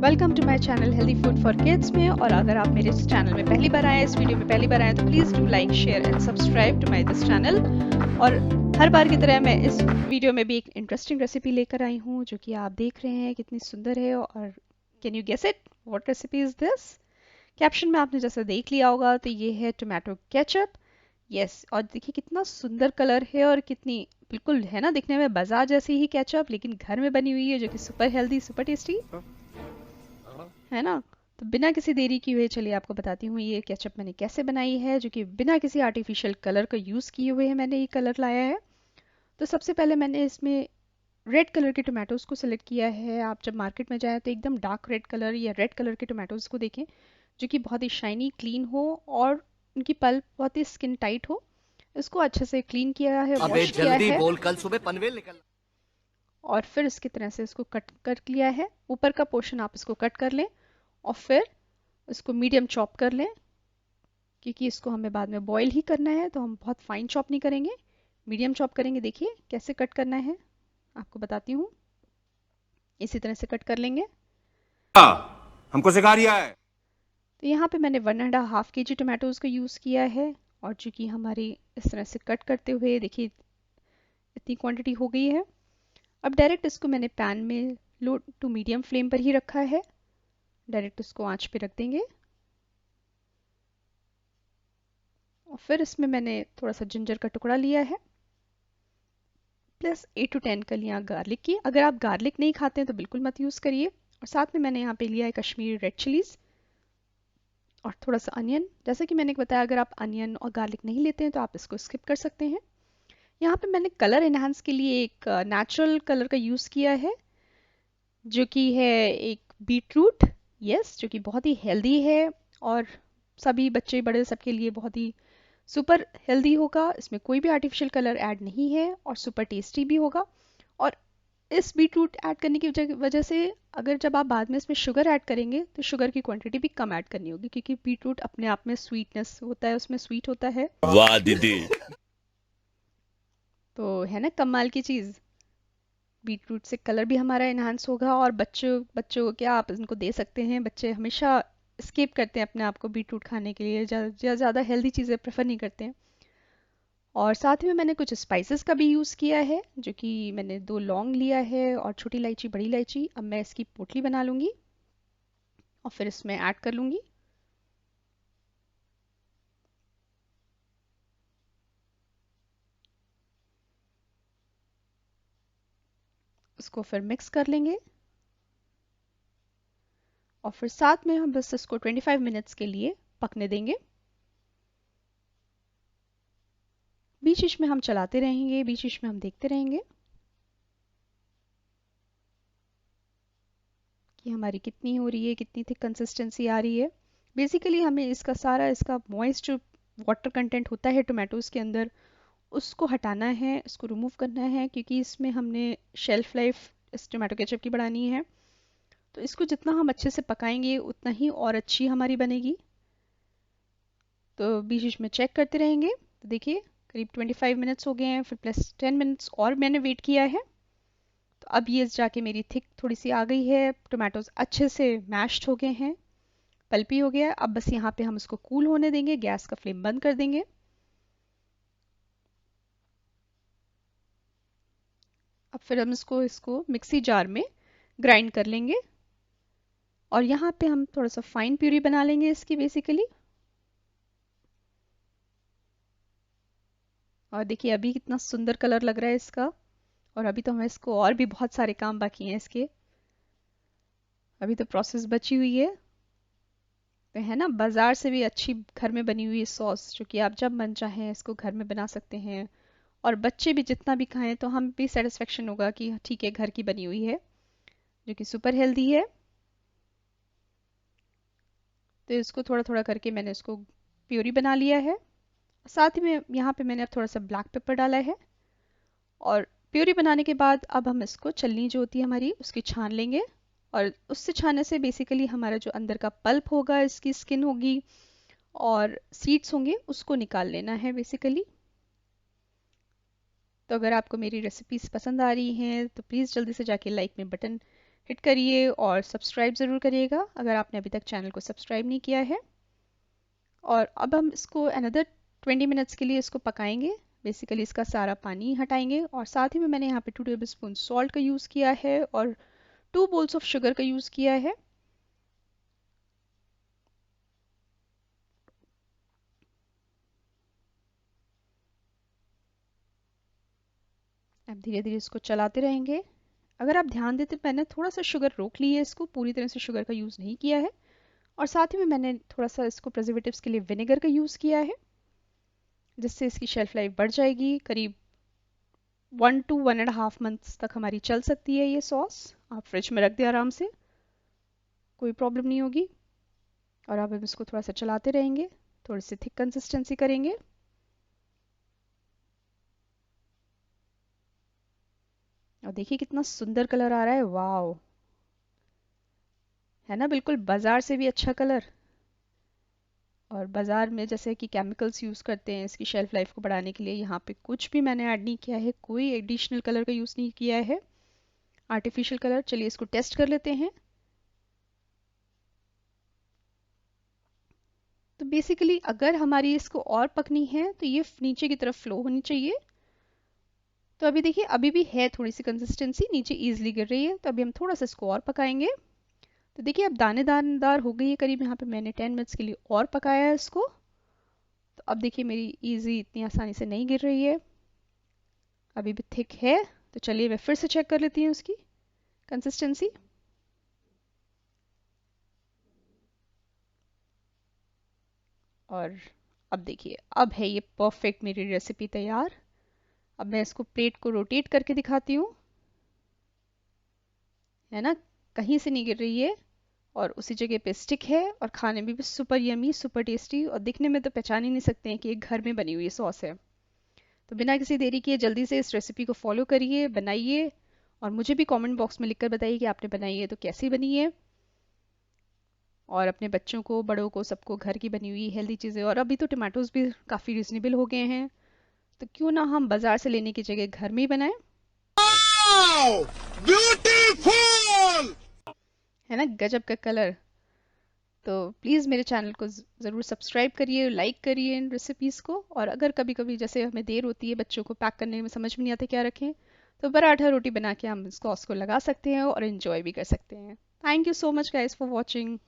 Welcome to my channel healthy food for kids में। और अगर आप मेरे इस चैनल में पहली बार आए हैं, इस वीडियो में पहली बार आए हैं, तो please do like share and subscribe to my this channel. और हर बार की तरह मैं इस वीडियो में भी एक इंटरेस्टिंग रेसिपी लेकर आई हूँ जो कि आप देख रहे हैं कितनी सुंदर है। और can you guess it what recipe is this? Caption में आपने जैसा देख लिया होगा तो ये है टोमेटो केचप। यस, और देखिए कितना सुंदर कलर है और कितनी बिल्कुल है ना, दिखने में बाजार जैसी ही केचप लेकिन घर में बनी हुई है, जो कि सुपर हेल्दी सुपर टेस्टी है ना। तो बिना किसी देरी की हुए चलिए आपको बताती हूँ ये केचप मैंने कैसे बनाई है, जो कि बिना किसी आर्टिफिशियल कलर का यूज़ किए हुए है मैंने ये कलर लाया है। तो सबसे पहले मैंने इसमें रेड कलर के टोमेटोज़ को सिलेक्ट किया है। आप जब मार्केट में जाएँ तो एकदम डार्क रेड कलर या रेड कलर के टोमेटोज़ को देखें, जो कि बहुत ही शाइनी क्लीन हो और उनकी पल्प बहुत ही स्किन टाइट हो। इसको अच्छे से क्लीन किया है, अबे वॉश किया जल्दी है बोल, कल सुबह पनवेल निकल। और फिर इसकी तरह से इसको कट कर लिया है। ऊपर का पोर्शन आप इसको कट कर लें और फिर इसको मीडियम चॉप कर लें, क्योंकि इसको हमें बाद में बॉईल ही करना है, तो हम बहुत फाइन चॉप नहीं करेंगे, मीडियम चॉप करेंगे। देखिए कैसे कट करना है आपको बताती हूँ। इसी तरह से कट कर लेंगे। हमको सिखा रिया है। तो यहाँ पे मैंने 1.5 kg टोमेटोज़ को यूज़ किया है और जो कि हमारी इस तरह से कट करते हुए देखिए इतनी क्वांटिटी हो गई है। अब डायरेक्ट इसको मैंने पैन में लो टू मीडियम फ्लेम पर ही रखा है। डायरेक्ट इसको आंच पे रख देंगे और फिर इसमें मैंने थोड़ा सा जिंजर का टुकड़ा लिया है, प्लस 8 to 10 कलियां गार्लिक की। अगर आप गार्लिक नहीं खाते हैं तो बिल्कुल मत यूज़ करिए। और साथ में मैंने यहाँ पे लिया है कश्मीरी रेड चिलीज़ और थोड़ा सा अनियन। जैसे कि मैंने बताया, अगर आप अनियन और गार्लिक नहीं लेते हैं तो आप इसको स्किप कर सकते हैं। यहाँ पे मैंने कलर इन्हांस के लिए एक नेचुरल कलर का यूज़ किया है, जो कि है एक बीटरूट। यस, जो कि बहुत ही हेल्दी है और सभी बच्चे बड़े सबके लिए बहुत ही सुपर हेल्दी होगा। इसमें कोई भी आर्टिफिशियल कलर ऐड नहीं है और सुपर टेस्टी भी होगा। और इस बीटरूट ऐड करने की वजह से अगर जब आप बाद में इसमें शुगर ऐड करेंगे तो शुगर की क्वांटिटी भी कम ऐड करनी होगी, क्योंकि बीटरूट अपने आप में स्वीटनेस होता है, उसमें स्वीट होता है। वाह दीदी। तो है ना कमाल की चीज़। बीटरूट से कलर भी हमारा इन्हांस होगा और बच्चों बच्चों को क्या आप इनको दे सकते हैं। बच्चे हमेशा स्किप करते हैं अपने आप को बीटरूट खाने के लिए, ज़्यादा हेल्दी चीज़ें प्रेफर नहीं करते हैं। और साथ में मैंने कुछ स्पाइसेस का भी यूज़ किया है, जो कि मैंने 2 लौंग लिया है और छोटी इलायची बड़ी इलायची। अब मैं इसकी पोटली बना लूँगी और फिर इसमें ऐड कर लूँगी। उसको फिर मिक्स कर लेंगे और फिर साथ में हम बस इसको 25 मिनट्स के लिए पकने देंगे। बीच बीच में हम चलाते रहेंगे, बीच बीच में हम देखते रहेंगे कि हमारी कितनी हो रही है, कितनी थिक कंसिस्टेंसी आ रही है। बेसिकली हमें इसका सारा इसका मॉइस्ट जो वाटर कंटेंट होता है टोमेटोज़ के अंदर, उसको हटाना है, इसको रिमूव करना है, क्योंकि इसमें हमने शेल्फ लाइफ इस टोमेटो केचप की बढ़ानी है। तो इसको जितना हम अच्छे से पकाएंगे उतना ही और अच्छी हमारी बनेगी। तो बीच बीच में चेक करते रहेंगे। तो देखिए करीब 25 मिनट्स हो गए हैं, फिर प्लस 10 मिनट्स और मैंने वेट किया है। तो अब ये जाके मेरी थिक थोड़ी सी आ गई है, टोमेटोज अच्छे से मैश्ड हो गए हैं, पल्पी हो गया है। अब बस यहाँ पे हम इसको कूल होने देंगे, गैस का फ्लेम बंद कर देंगे। अब फिर हम इसको मिक्सी जार में ग्राइंड कर लेंगे और यहाँ पे हम थोड़ा सा फाइन प्यूरी बना लेंगे इसकी बेसिकली। और देखिए अभी कितना सुंदर कलर लग रहा है इसका। और अभी तो हमें इसको और भी बहुत सारे काम बाकी हैं इसके, अभी तो प्रोसेस बची हुई है। तो है ना, बाजार से भी अच्छी घर में बनी हुई सॉस, जो कि आप जब मन चाहें इसको घर में बना सकते हैं। और बच्चे भी जितना भी खाएं तो हम भी सेटिस्फेक्शन होगा कि ठीक है घर की बनी हुई है, जो कि सुपर हेल्दी है। तो इसको थोड़ा थोड़ा करके मैंने इसको प्यूरी बना लिया है। साथ ही में यहाँ पे मैंने अब थोड़ा सा ब्लैक पेपर डाला है। और प्यूरी बनाने के बाद अब हम इसको छलनी जो होती है हमारी उसकी छान लेंगे। और उससे छानने से बेसिकली हमारा जो अंदर का पल्प होगा, इसकी स्किन होगी और सीड्स होंगे, उसको निकाल लेना है बेसिकली। तो अगर आपको मेरी रेसिपीज़ पसंद आ रही हैं तो प्लीज़ जल्दी से जाके लाइक में बटन हिट करिए और सब्सक्राइब ज़रूर करिएगा अगर आपने अभी तक चैनल को सब्सक्राइब नहीं किया है। और अब हम इसको अनदर 20 मिनट्स के लिए इसको पकाएंगे। बेसिकली इसका सारा पानी हटाएंगे और साथ ही में मैंने यहाँ पे 2 टेबलस्पून सॉल्ट का यूज़ किया है और 2 बोल्स ऑफ शुगर का यूज़ किया है। अब धीरे धीरे इसको चलाते रहेंगे। अगर आप ध्यान देते मैंने थोड़ा सा शुगर रोक ली है, इसको पूरी तरह से शुगर का यूज़ नहीं किया है। और साथ ही में मैंने थोड़ा सा इसको प्रिजर्वेटिव्स के लिए विनेगर का यूज़ किया है, जिससे इसकी शेल्फ लाइफ बढ़ जाएगी। करीब 1 to 1.5 मंथ्स तक हमारी चल सकती है ये सॉस। आप फ्रिज में रख दें आराम से, कोई प्रॉब्लम नहीं होगी। और अब हम इसको थोड़ा सा चलाते रहेंगे, थोड़ी सी थिक कंसिस्टेंसी करेंगे। और देखिए कितना सुंदर कलर आ रहा है, वाओ, है ना, बिल्कुल बाजार से भी अच्छा कलर। और बाजार में जैसे कि केमिकल्स यूज़ करते हैं इसकी शेल्फ लाइफ को बढ़ाने के लिए, यहाँ पे कुछ भी मैंने ऐड नहीं किया है, कोई एडिशनल कलर का यूज़ नहीं किया है, आर्टिफिशियल कलर। चलिए इसको टेस्ट कर लेते हैं। तो बेसिकली अगर हमारी इसको और पकनी है तो ये नीचे की तरफ फ्लो होनी चाहिए। तो अभी देखिए अभी भी है थोड़ी सी कंसिस्टेंसी, नीचे ईजिली गिर रही है, तो अभी हम थोड़ा सा इसको और पकाएंगे। तो देखिए अब दानेदार हो गई है करीब, यहाँ पे मैंने 10 मिनट्स के लिए और पकाया है इसको। तो अब देखिए मेरी ईजी इतनी आसानी से नहीं गिर रही है, अभी भी थिक है। तो चलिए मैं फिर से चेक कर लेती हूँ उसकी कंसिस्टेंसी। और अब देखिए अब है ये परफेक्ट मेरी रेसिपी तैयार। अब मैं इसको प्लेट को रोटेट करके दिखाती हूँ, है ना, कहीं से नहीं गिर रही है और उसी जगह पे स्टिक है, और खाने में भी सुपर यमी, सुपर टेस्टी, और दिखने में तो पहचान ही नहीं सकते हैं कि ये घर में बनी हुई सॉस है। तो बिना किसी देरी किए जल्दी से इस रेसिपी को फॉलो करिए, बनाइए, और मुझे भी कमेंट बॉक्स में लिखकर बताइए कि आपने बनाई है तो कैसी बनी है। और अपने बच्चों को, बड़ों को, सबको घर की बनी हुई हेल्दी चीज़ें, और अभी तो टमाटोज भी काफ़ी रिजनेबल हो गए हैं, तो क्यों ना हम बाज़ार से लेने की जगह घर में ही बनाएं। ब्यूटीफुल है ना, गजब का कलर। तो प्लीज़ मेरे चैनल को ज़रूर सब्सक्राइब करिए, लाइक करिए इन रेसिपीज़ को। और अगर कभी कभी जैसे हमें देर होती है बच्चों को पैक करने में, समझ में नहीं आता क्या रखें, तो पराठा रोटी बना के हम इस सॉस को लगा सकते हैं और इन्जॉय भी कर सकते हैं। Thank you so much guys for watching.